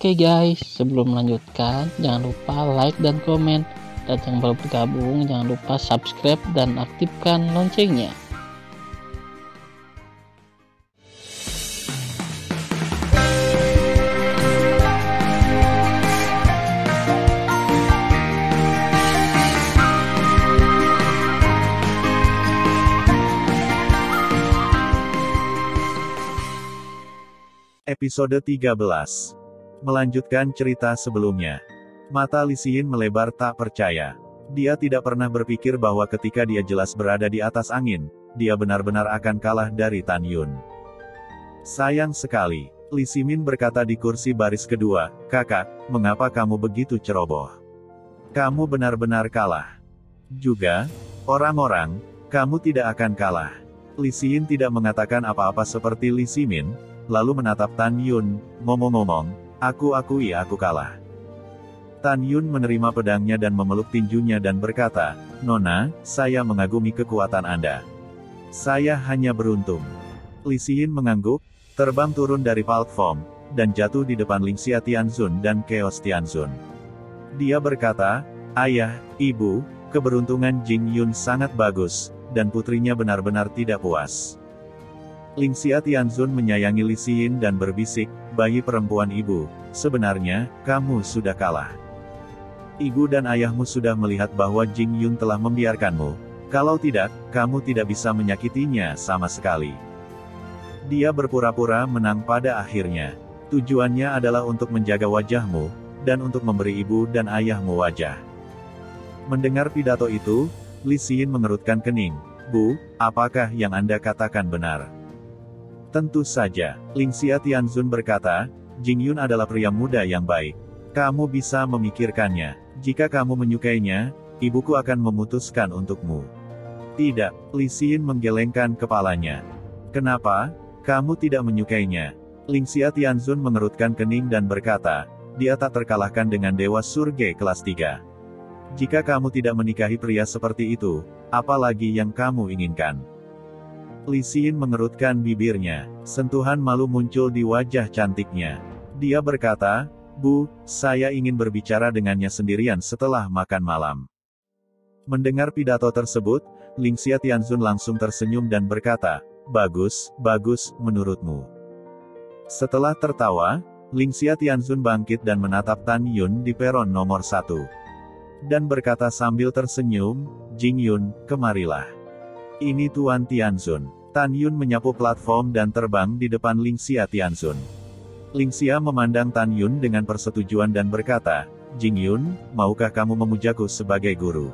Oke guys, sebelum melanjutkan, jangan lupa like dan komen. Dan yang baru bergabung, jangan lupa subscribe dan aktifkan loncengnya. Episode 13. Melanjutkan cerita sebelumnya. Mata Li Xin melebar tak percaya. Dia tidak pernah berpikir bahwa ketika dia jelas berada di atas angin, dia benar-benar akan kalah dari Tan Yun. Sayang sekali, Li Ximin berkata di kursi baris kedua, "Kakak, mengapa kamu begitu ceroboh? Kamu benar-benar kalah. Juga, orang-orang, kamu tidak akan kalah." Li Xin tidak mengatakan apa-apa seperti Li Ximin, lalu menatap Tan Yun, ngomong-ngomong, "Aku akui aku kalah." Tan Yun menerima pedangnya dan memeluk tinjunya dan berkata, "Nona, saya mengagumi kekuatan Anda. Saya hanya beruntung." Li Xin mengangguk, terbang turun dari platform, dan jatuh di depan Ling Xia Tianzun dan Chaos Tianzun. Dia berkata, "Ayah, Ibu, keberuntungan Jing Yun sangat bagus, dan putrinya benar-benar tidak puas." Ling Xia Tianzun menyayangi Li Xin dan berbisik, "Bayi perempuan ibu, sebenarnya, kamu sudah kalah. Ibu dan ayahmu sudah melihat bahwa Jing Yun telah membiarkanmu. Kalau tidak, kamu tidak bisa menyakitinya sama sekali. Dia berpura-pura menang pada akhirnya. Tujuannya adalah untuk menjaga wajahmu, dan untuk memberi ibu dan ayahmu wajah." Mendengar pidato itu, Li Xin mengerutkan kening. "Bu, apakah yang Anda katakan benar?" "Tentu saja," Ling Xia Tianzun berkata, "Jing Yun adalah pria muda yang baik. Kamu bisa memikirkannya. Jika kamu menyukainya, ibuku akan memutuskan untukmu." "Tidak," Li Xin menggelengkan kepalanya. "Kenapa? Kamu tidak menyukainya?" Ling Xia Tianzun mengerutkan kening dan berkata, "Dia tak terkalahkan dengan Dewa Surga kelas 3. Jika kamu tidak menikahi pria seperti itu, apalagi yang kamu inginkan?" Li Xin mengerutkan bibirnya. Sentuhan malu muncul di wajah cantiknya. Dia berkata, "Bu, saya ingin berbicara dengannya sendirian setelah makan malam." Mendengar pidato tersebut, Ling Xia Tianzun langsung tersenyum dan berkata, "Bagus, bagus, menurutmu." Setelah tertawa, Ling Xia Tianzun bangkit dan menatap Tan Yun di peron nomor 1. Dan berkata sambil tersenyum, "Jing Yun, kemarilah. Ini Tuan Tianzun." Tan Yun menyapu platform dan terbang di depan Ling Xia Tianzun. Ling Xia memandang Tan Yun dengan persetujuan dan berkata, "Jing Yun, maukah kamu memujaku sebagai guru?"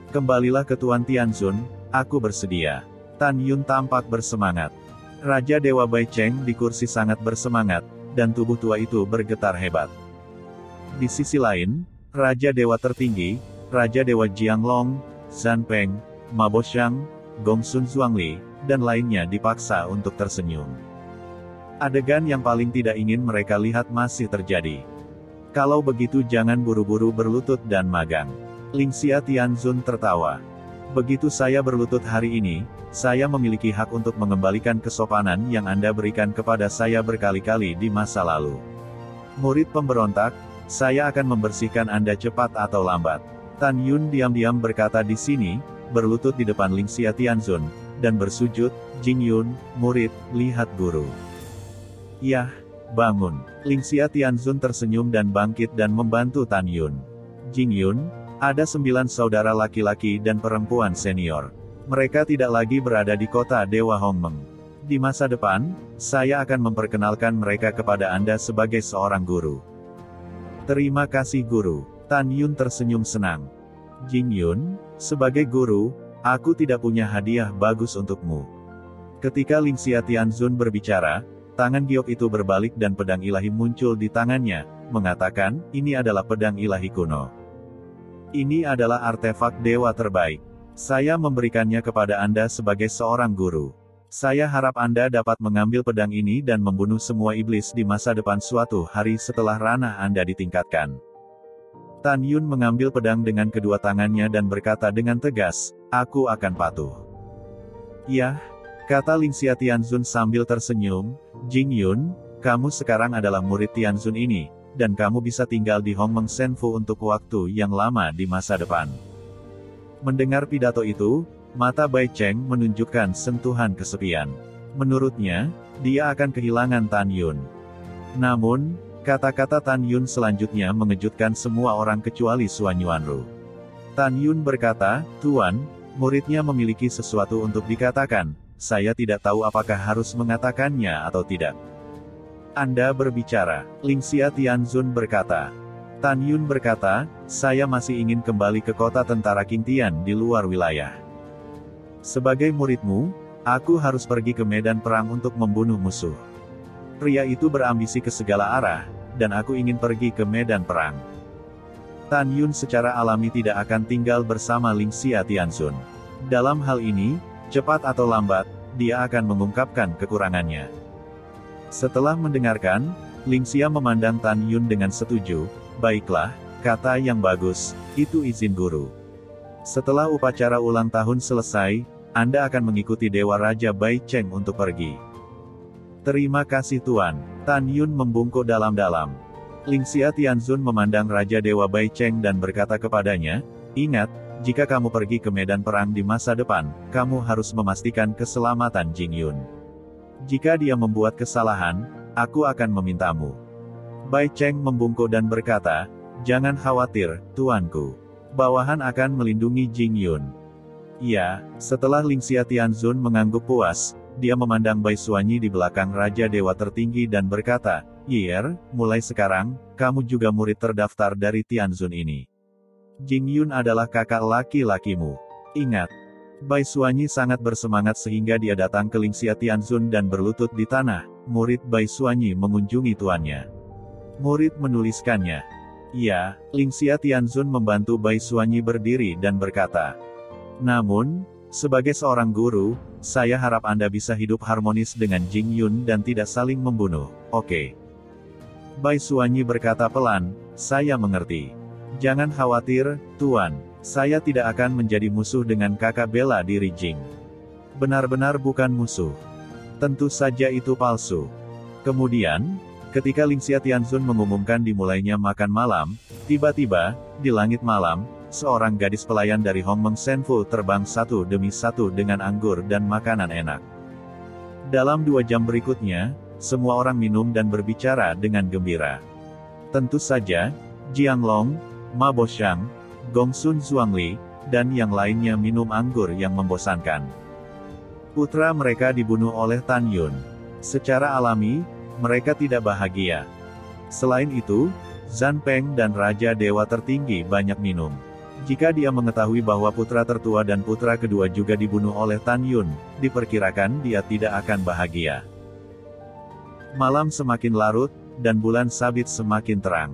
"Kembalilah ke Tuan Tianzun, aku bersedia." Tan Yun tampak bersemangat. Raja Dewa Bai Cheng di kursi sangat bersemangat, dan tubuh tua itu bergetar hebat. Di sisi lain, Raja Dewa tertinggi, Raja Dewa Jianglong, Zhan Peng, Ma Boxiang, Gongsun Zhuangli, dan lainnya dipaksa untuk tersenyum. Adegan yang paling tidak ingin mereka lihat masih terjadi. "Kalau begitu jangan buru-buru berlutut dan magang." Ling Xia Tianzun tertawa. "Begitu saya berlutut hari ini, saya memiliki hak untuk mengembalikan kesopanan yang Anda berikan kepada saya berkali-kali di masa lalu. Murid pemberontak, saya akan membersihkan Anda cepat atau lambat." Tan Yun diam-diam berkata di sini, berlutut di depan Ling Xia Tianzun, dan bersujud, "Jing Yun, murid, lihat guru." "Yah, bangun." Ling Xia Tianzun tersenyum dan bangkit dan membantu Tan Yun. "Jing Yun, ada 9 saudara laki-laki dan perempuan senior. Mereka tidak lagi berada di kota Dewa Hongmeng. Di masa depan, saya akan memperkenalkan mereka kepada Anda sebagai seorang guru." "Terima kasih guru." Tan Yun tersenyum senang. "Jing Yun, sebagai guru, aku tidak punya hadiah bagus untukmu." Ketika Ling Xia Tianzun berbicara, tangan giok itu berbalik dan pedang ilahi muncul di tangannya, mengatakan, "Ini adalah pedang ilahi kuno. Ini adalah artefak dewa terbaik. Saya memberikannya kepada Anda sebagai seorang guru. Saya harap Anda dapat mengambil pedang ini dan membunuh semua iblis di masa depan suatu hari setelah ranah Anda ditingkatkan." Tan Yun mengambil pedang dengan kedua tangannya dan berkata dengan tegas, "Aku akan patuh." "Yah," kata Ling Xia Tianzun sambil tersenyum, "Jing Yun, kamu sekarang adalah murid Tianzun ini, dan kamu bisa tinggal di Hongmeng Senfu untuk waktu yang lama di masa depan. Mendengar pidato itu, mata Bai Cheng menunjukkan sentuhan kesepian. Menurutnya, dia akan kehilangan Tan Yun. Namun, kata-kata Tan Yun selanjutnya mengejutkan semua orang kecuali Suan Yuanru. Tan Yun berkata, "Tuan, muridnya memiliki sesuatu untuk dikatakan, saya tidak tahu apakah harus mengatakannya atau tidak." Anda berbicara, Lingxia Tianzun berkata. Tan Yun berkata, "Saya masih ingin kembali ke kota tentara Qingtian di luar wilayah. Sebagai muridmu, aku harus pergi ke medan perang untuk membunuh musuh. Pria itu berambisi ke segala arah, dan aku ingin pergi ke medan perang." Tan Yun secara alami tidak akan tinggal bersama Lingxia Tianzun. Dalam hal ini, cepat atau lambat, dia akan mengungkapkan kekurangannya. Setelah mendengarkan, Lingxia memandang Tan Yun dengan setuju. "Baiklah, kata yang bagus, itu izin guru. Setelah upacara ulang tahun selesai, Anda akan mengikuti Dewa Raja Bai Cheng untuk pergi." "Terima kasih Tuan." Tan Yun membungkuk dalam-dalam. Lingxia Tianzun memandang Raja Dewa Bai Cheng dan berkata kepadanya, "Ingat, jika kamu pergi ke medan perang di masa depan, kamu harus memastikan keselamatan Jing Yun. Jika dia membuat kesalahan, aku akan memintamu." Bai Cheng membungkuk dan berkata, "Jangan khawatir, tuanku. Bawahan akan melindungi Jing Yun." Ya, setelah Lingxia Tianzun mengangguk puas, dia memandang Bai Suanyi di belakang Raja Dewa tertinggi dan berkata, "Yier, mulai sekarang, kamu juga murid terdaftar dari Tianzun ini. Jing Yun adalah kakak laki-lakimu. Ingat." Bai Suanyi sangat bersemangat sehingga dia datang ke Lingxia Tianzun dan berlutut di tanah. Murid Bai Suanyi mengunjungi tuannya. Murid menuliskannya. Ya, Lingxia Tianzun membantu Bai Suanyi berdiri dan berkata, "Namun, sebagai seorang guru, saya harap Anda bisa hidup harmonis dengan Jing Yun dan tidak saling membunuh, oke?" Bai Suanyi berkata pelan, "Saya mengerti. Jangan khawatir, Tuan. Saya tidak akan menjadi musuh dengan kakak bela diri Jing. Benar-benar bukan musuh. Tentu saja itu palsu." Kemudian, ketika Lingxia Tianzun mengumumkan dimulainya makan malam, tiba-tiba, di langit malam, seorang gadis pelayan dari Hongmeng Senfu terbang satu demi satu dengan anggur dan makanan enak. Dalam 2 jam berikutnya, semua orang minum dan berbicara dengan gembira. Tentu saja, Jiang Long, Ma Boxiang, Gongsun Zhuangli, dan yang lainnya minum anggur yang membosankan. Putra mereka dibunuh oleh Tan Yun. Secara alami, mereka tidak bahagia. Selain itu, Zhan Peng dan Raja Dewa tertinggi banyak minum. Jika dia mengetahui bahwa putra tertua dan putra kedua juga dibunuh oleh Tan Yun, diperkirakan dia tidak akan bahagia. Malam semakin larut, dan bulan sabit semakin terang.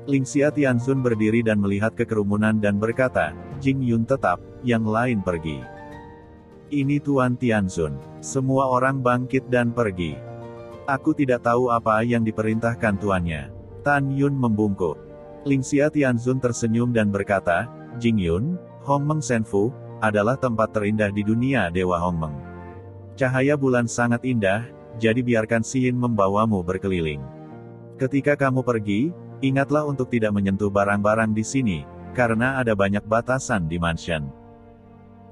Lingxia Tianzun berdiri dan melihat ke kerumunan dan berkata, "Jing Yun tetap, yang lain pergi." "Ini Tuan Tianzun." Semua orang bangkit dan pergi. "Aku tidak tahu apa yang diperintahkan tuannya." Tan Yun membungkuk. Lingxia Tianzun tersenyum dan berkata, "Jing Yun, Hongmeng Senfu, adalah tempat terindah di dunia Dewa Hongmeng. Cahaya bulan sangat indah, jadi biarkan Xin membawamu berkeliling. Ketika kamu pergi, ingatlah untuk tidak menyentuh barang-barang di sini, karena ada banyak batasan di mansion."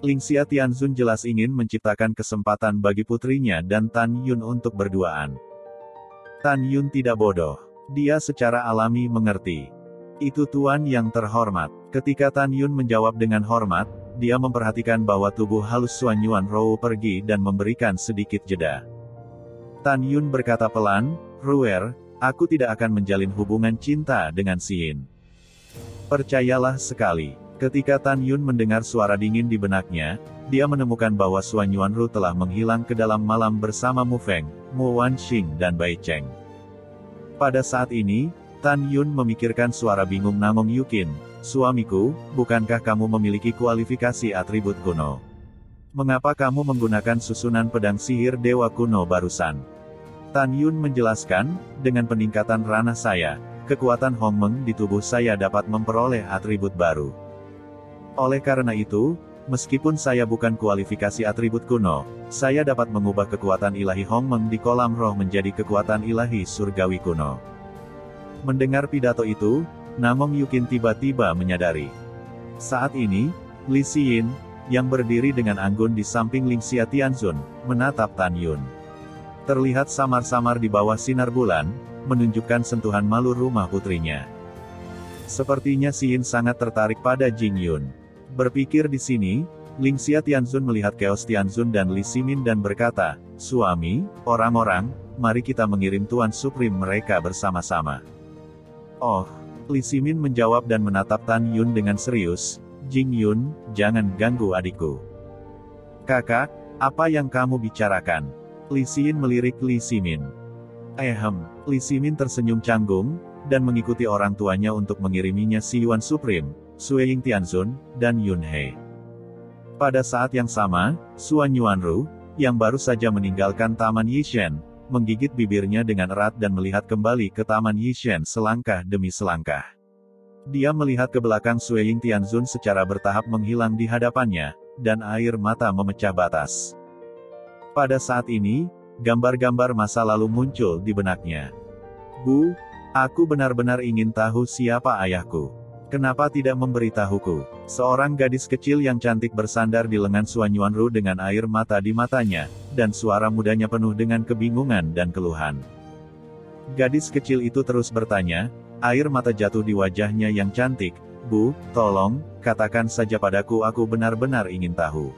Lingxia Tianzun jelas ingin menciptakan kesempatan bagi putrinya dan Tan Yun untuk berduaan. Tan Yun tidak bodoh. Dia secara alami mengerti. "Itu Tuan yang terhormat." Ketika Tan Yun menjawab dengan hormat, dia memperhatikan bahwa tubuh halus Suan Yuanru pergi dan memberikan sedikit jeda. Tan Yun berkata pelan, "Ruer, aku tidak akan menjalin hubungan cinta dengan Xin." Percayalah sekali. Ketika Tan Yun mendengar suara dingin di benaknya, dia menemukan bahwa Suan Yuanru telah menghilang ke dalam malam bersama Mu Feng, Mu Wanxing dan Bai Cheng. Pada saat ini, Tan Yun memikirkan suara bingung Namong Yukin, "Suamiku, bukankah kamu memiliki kualifikasi atribut kuno? Mengapa kamu menggunakan susunan pedang sihir dewa kuno barusan?" Tan Yun menjelaskan, "Dengan peningkatan ranah saya, kekuatan Hongmeng di tubuh saya dapat memperoleh atribut baru. Oleh karena itu, Meskipun saya bukan kualifikasi atribut kuno, saya dapat mengubah kekuatan ilahi Hongmeng di kolam roh menjadi kekuatan ilahi surgawi kuno. Mendengar pidato itu, Namong Yukin tiba-tiba menyadari. Saat ini, Li Xiyin, yang berdiri dengan anggun di samping Lingxia Tianzun, menatap Tan Yun. Terlihat samar-samar di bawah sinar bulan, menunjukkan sentuhan malu rumah putrinya. Sepertinya Xiyin sangat tertarik pada Jing Yun. Berpikir di sini, Lingxia Tianzun melihat Chaos Tianzun dan Li Ximin dan berkata, "Suami, orang-orang, mari kita mengirim Tuan Supreme mereka bersama-sama." "Oh," Li Ximin menjawab dan menatap Tan Yun dengan serius, "Jing Yun, jangan ganggu adikku." "Kakak, apa yang kamu bicarakan?" Li Xiyin melirik Li Ximin. Li Ximin tersenyum canggung, dan mengikuti orang tuanya untuk mengiriminya Si Yuan Supreme, Sueying Tianzun, dan Yun He. Pada saat yang sama, Suan Yuanru, yang baru saja meninggalkan Taman Yishen, menggigit bibirnya dengan erat dan melihat kembali ke Taman Yishen selangkah demi selangkah. Dia melihat ke belakang Sueying Tianzun secara bertahap menghilang di hadapannya, dan air mata memecah batas. Pada saat ini, gambar-gambar masa lalu muncul di benaknya. "Bu, aku benar-benar ingin tahu siapa ayahku. Kenapa tidak memberitahuku?" Seorang gadis kecil yang cantik bersandar di lengan Suan Yuanru dengan air mata di matanya, dan suara mudanya penuh dengan kebingungan dan keluhan. Gadis kecil itu terus bertanya, air mata jatuh di wajahnya yang cantik, "Bu, tolong, katakan saja padaku, aku benar-benar ingin tahu."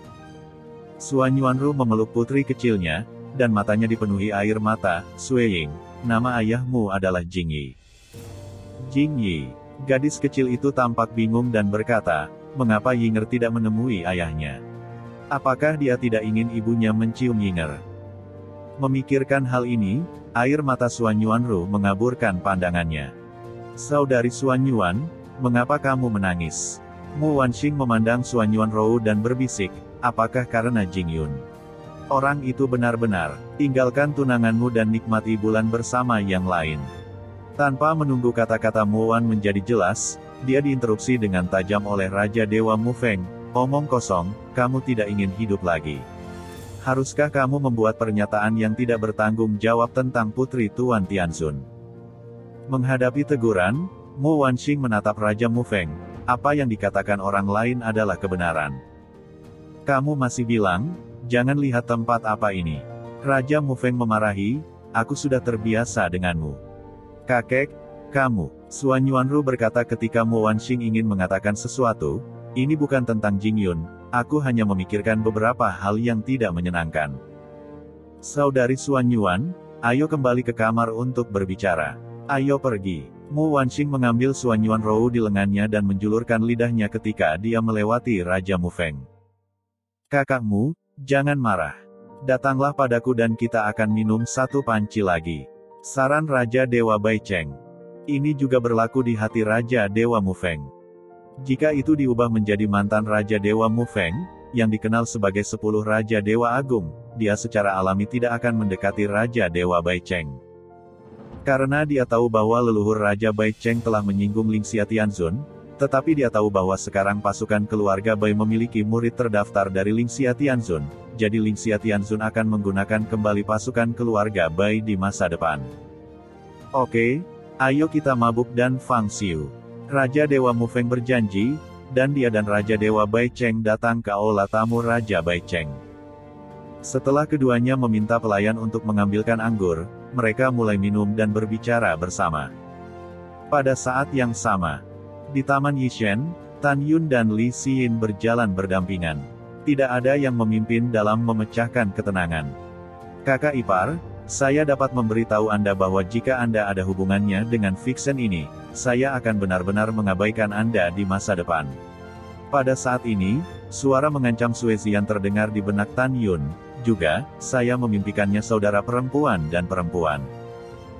Suan Yuanru memeluk putri kecilnya, dan matanya dipenuhi air mata. "Sueying, nama ayahmu adalah Jing Yi." "Jing Yi." Gadis kecil itu tampak bingung dan berkata, mengapa Yinger tidak menemui ayahnya? Apakah dia tidak ingin ibunya mencium Yinger? Memikirkan hal ini, air mata Suan Yuanru mengaburkan pandangannya. "Saudari Suan Yuan, mengapa kamu menangis?" Mu Wanxing memandang Suan Yuanru dan berbisik, "Apakah karena Jing Yun? Orang itu benar-benar, tinggalkan tunanganmu dan nikmati bulan bersama yang lain." Tanpa menunggu kata-kata Mu Wan menjadi jelas, dia diinterupsi dengan tajam oleh Raja Dewa Mu Feng. "Omong kosong, kamu tidak ingin hidup lagi. Haruskah kamu membuat pernyataan yang tidak bertanggung jawab tentang Putri Tuan Tianzun?" Menghadapi teguran, Mu Wanxing menatap Raja Mu Feng. "Apa yang dikatakan orang lain adalah kebenaran. Kamu masih bilang, jangan lihat tempat apa ini." Raja Mu Feng memarahi, "Aku sudah terbiasa denganmu. Kakek, kamu." Suan Yuanru berkata ketika Mu Wanxing ingin mengatakan sesuatu, "Ini bukan tentang Jing Yun, aku hanya memikirkan beberapa hal yang tidak menyenangkan." "Saudari Suan Yuan, ayo kembali ke kamar untuk berbicara. Ayo pergi." Mu Wanxing mengambil Suan Yuanru di lengannya dan menjulurkan lidahnya ketika dia melewati Raja Mu Feng. "Kakakmu, jangan marah. Datanglah padaku dan kita akan minum satu panci lagi," saran Raja Dewa Bai Cheng. Ini juga berlaku di hati Raja Dewa Mu Feng. Jika itu diubah menjadi mantan Raja Dewa Mu Feng, yang dikenal sebagai 10 Raja Dewa Agung, dia secara alami tidak akan mendekati Raja Dewa Bai Cheng. Karena dia tahu bahwa leluhur Raja Bai Cheng telah menyinggung Lingxia Tianzun, tetapi dia tahu bahwa sekarang pasukan keluarga Bai memiliki murid terdaftar dari Lingxia Tianzun, jadi Lingxia Tianzun akan menggunakan kembali pasukan keluarga Bai di masa depan. "Oke, ayo kita mabuk dan fangsiu." Raja Dewa Mu Feng berjanji, dan dia dan Raja Dewa Bai Cheng datang ke aula tamu Raja Bai Cheng. Setelah keduanya meminta pelayan untuk mengambilkan anggur, mereka mulai minum dan berbicara bersama. Pada saat yang sama, di Taman Yishen, Tan Yun dan Li Xiyin berjalan berdampingan. Tidak ada yang memimpin dalam memecahkan ketenangan. "Kakak ipar, saya dapat memberitahu Anda bahwa jika Anda ada hubungannya dengan Vixen ini, saya akan benar-benar mengabaikan Anda di masa depan." Pada saat ini, suara mengancam Suezian terdengar di benak Tan Yun. "Juga, saya memimpikannya saudara perempuan dan perempuan."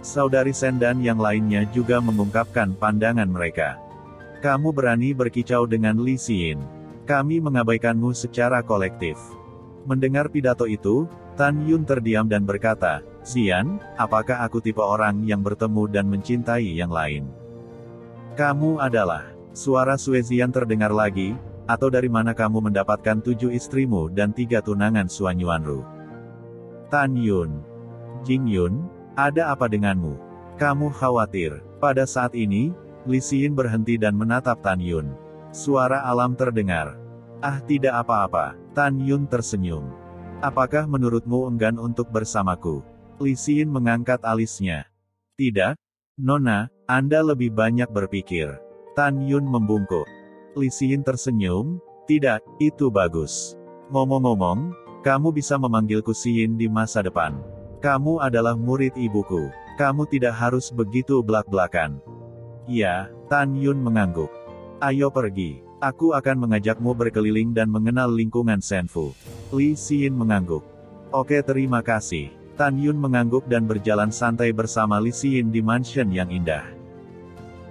Saudari Sen dan yang lainnya juga mengungkapkan pandangan mereka. "Kamu berani berkicau dengan Li Xiyin. Kami mengabaikanmu secara kolektif." Mendengar pidato itu, Tan Yun terdiam dan berkata, "Xian, apakah aku tipe orang yang bertemu dan mencintai yang lain?" "Kamu adalah..." Suara Suezian terdengar lagi, Atau dari mana kamu mendapatkan 7 istrimu dan 3 tunangan Suan Yuanru? Tan Yun. Jing Yun, ada apa denganmu? Kamu khawatir. Pada saat ini, Li Xin berhenti dan menatap Tan Yun. Suara alam terdengar. Ah, tidak apa-apa. Tan Yun tersenyum. Apakah menurutmu enggan untuk bersamaku? Li Xin mengangkat alisnya. Tidak, Nona, Anda lebih banyak berpikir. Tan Yun membungkuk. Li Xin tersenyum. Tidak, itu bagus. Ngomong-ngomong, kamu bisa memanggilku Xin di masa depan. Kamu adalah murid ibuku. Kamu tidak harus begitu belak-belakan. Ya, Tan Yun mengangguk. Ayo pergi. Aku akan mengajakmu berkeliling dan mengenal lingkungan Senfu. Li Xin mengangguk. Oke, terima kasih. Tan Yun mengangguk dan berjalan santai bersama Li Xin di mansion yang indah.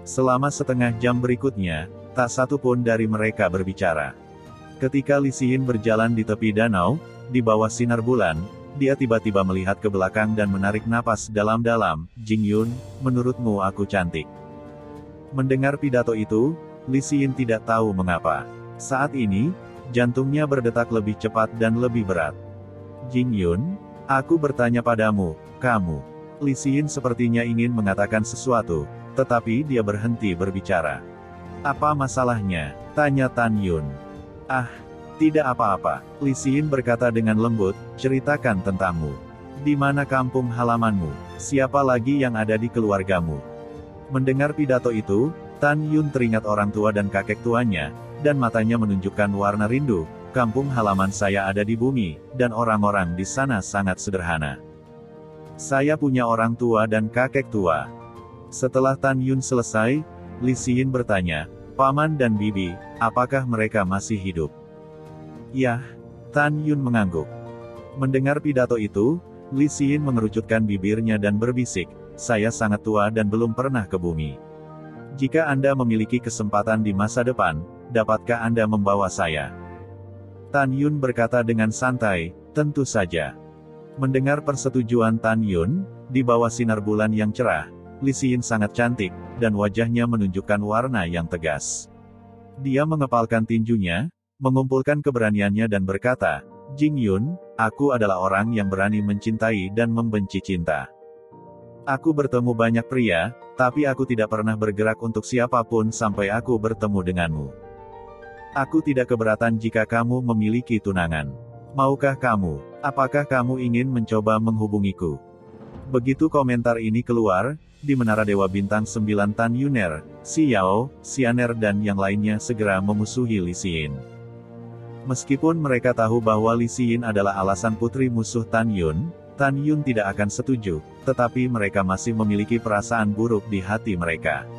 Selama setengah jam berikutnya, tak satu pun dari mereka berbicara. Ketika Li Xin berjalan di tepi danau, di bawah sinar bulan, dia tiba-tiba melihat ke belakang dan menarik napas dalam-dalam. Jing Yun, menurutmu aku cantik? Mendengar pidato itu, Li Xin tidak tahu mengapa. Saat ini, jantungnya berdetak lebih cepat dan lebih berat. Jing Yun, aku bertanya padamu, kamu. Li Xin sepertinya ingin mengatakan sesuatu, tetapi dia berhenti berbicara. Apa masalahnya? Tanya Tan Yun. Ah, tidak apa-apa, Li Xin berkata dengan lembut, ceritakan tentangmu. Di mana kampung halamanmu? Siapa lagi yang ada di keluargamu? Mendengar pidato itu, Tan Yun teringat orang tua dan kakek tuanya, dan matanya menunjukkan warna rindu. Kampung halaman saya ada di bumi, dan orang-orang di sana sangat sederhana. Saya punya orang tua dan kakek tua. Setelah Tan Yun selesai, Li Xin bertanya, Paman dan Bibi, apakah mereka masih hidup? Yah, Tan Yun mengangguk. Mendengar pidato itu, Li Xin mengerucutkan bibirnya dan berbisik, saya sangat tua dan belum pernah ke bumi. Jika Anda memiliki kesempatan di masa depan, dapatkah Anda membawa saya? Tan Yun berkata dengan santai, tentu saja. Mendengar persetujuan Tan Yun, di bawah sinar bulan yang cerah, Li Xin sangat cantik, dan wajahnya menunjukkan warna yang tegas. Dia mengepalkan tinjunya, mengumpulkan keberaniannya dan berkata, Jing Yun, aku adalah orang yang berani mencintai dan membenci cinta. Aku bertemu banyak pria, tapi aku tidak pernah bergerak untuk siapapun sampai aku bertemu denganmu. Aku tidak keberatan jika kamu memiliki tunangan. Maukah kamu? Apakah kamu ingin mencoba menghubungiku? Begitu komentar ini keluar, di Menara Dewa Bintang 9 Tan Yuner, Xiao, Xianer dan yang lainnya segera memusuhi Li Xin. Meskipun mereka tahu bahwa Li Xin adalah alasan putri musuh Tan Yun tidak akan setuju, tetapi mereka masih memiliki perasaan buruk di hati mereka.